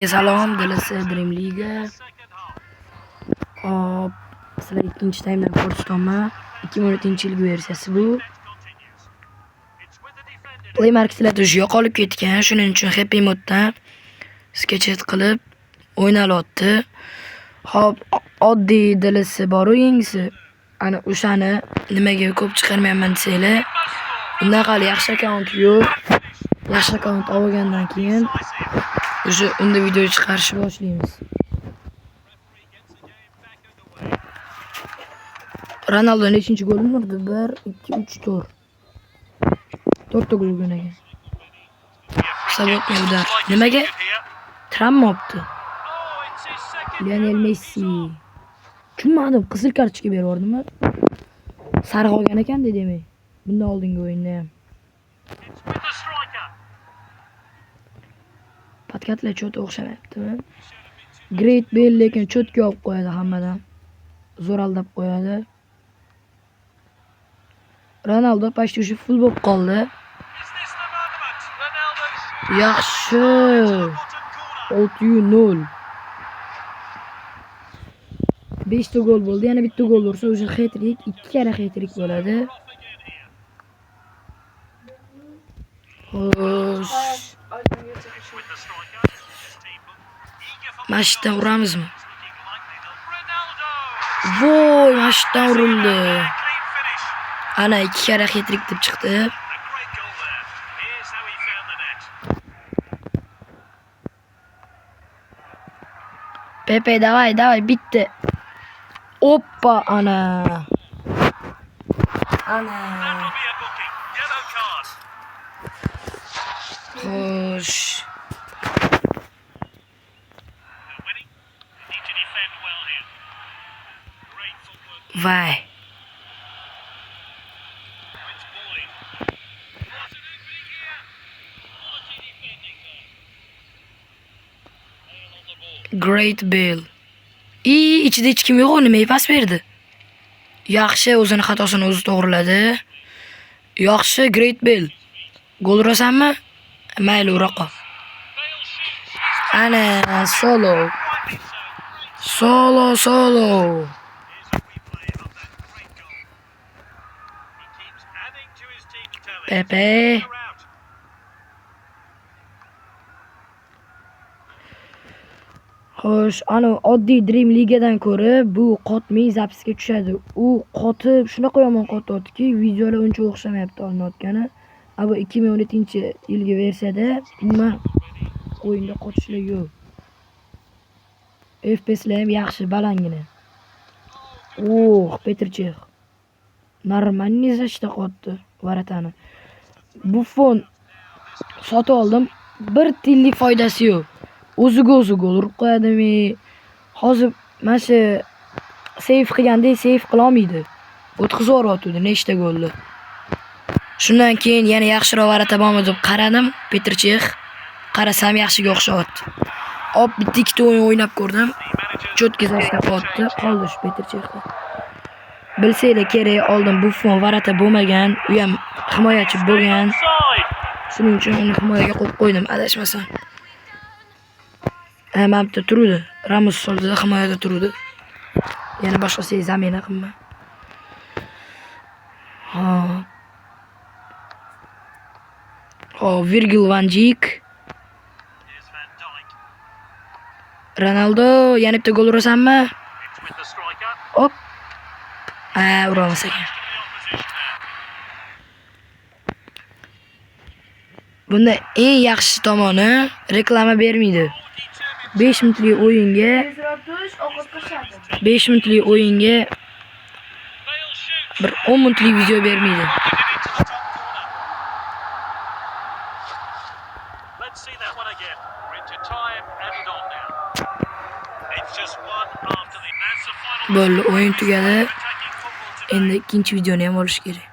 Salom, Dallas Dream Liga. Hop, sizlar ikkinchi taymdan ko'rsatma. 2013-yilgi versiyasi bu. Play marketinglarda yo'qolib ketgan, shuning uchun Happy Mode'dan sketchet qilib o'ynalyapti. Hop, oddiy Dallas bor o'yingisi. Ana o'shani nimaga ko'p chiqarmayman desanglar, bundan qali yaxshi akkaunt yo'q. Yaxshi akkaunt olgandan keyin o'sha unda video chiqarishni boshlaymiz. Ronaldo nechinchi golini urdi? 1 2 3 4. 4 ta gol urgan ekan. Hisobotni udar. Nimaga? Travma olibdi. Lionel Messi. Tushunmadim, qizil kartochka berib yubordimi? Sariq olgan ekan demak. Bundan oldingi o'yinda ham. Patkatlar cho'ta o'xshamayaptimi? Great Bale lekin cho'tga olib qo'yadi hammadan. Zo'r aldab qo'yadi. Ronaldo pashti shu full bo'lib qoldi. Yaxshi. 6-0. 5 ta gol bo'ldi. Yana bitta gol ursa o'sha hat-trick, 2 karra hat-trick bo'ladi. Xo'sh. Mashdan uramizmi? Voy, mashdan urildi. Ana 2 karra hat-trick deb chiqdi. Pepe, давай, bitti. Oppa, ana. Xo'sh. Vay. Great Bale. İçida hech kim yo'q, nimaga pas berdi? Yaxshi, o'zini xatosini o'zi to'g'riladi. Yaxshi, Great Bale. Gol urasanmi? Mayli, ura qol. Ana, solo. Pepe. Xo'sh, ana oddiy Dream Ligadan ko'ra bu qotmay zapisga tushadi. U qotib, shunaqa yomon qotyaptiki, videolar uncha o'xshamayapti olinayotgani. Bu 2017-yilgi versiyada umuman o'yinda qotishlar yo'q. FPS'lar ham yaxshi, balangina. Petr Chech. Normalniy zashta qotdi Varatani. Buffon sotib oldim. 1 tiyinlik foydasi yo'q. O'zi gol urib qo'yadimi? Hozir mana shu save qilganda save qila olmaydi. O'tkazib yuboryapti nechta golni. Shundan keyin yana yaxshiroq varata bormi deb qaradim. Petr Chech. Qarasam yaxshiga o'xshayapti. Bitta ikkita o'yin o'ynab ko'rdim. Cho'tkizashda qoldi shu Petr Chechda. Bilsanglar kerak, oldin Buffon varata bo'lmagan, u ham himoyachi bo'lgan. Shuning uchun uni himoyaga qo'yib qo'ydim, adashmasam. Mana bitta turdi. Ramos soldida himoyada turdi. Yana boshqasi zamina qilma. Virgil van Dijk. Ronaldo, yana bitta gol urasanmi? Hop. Uramiz ekan. Bunda eng yaxshi tomoni reklama bermaydi. 5 minutlik o'yinga bir 10 minutlik video bermaydi. Bo'ldi, o'yin tugadi. Endi ikkinchi videoni ham olish kerak.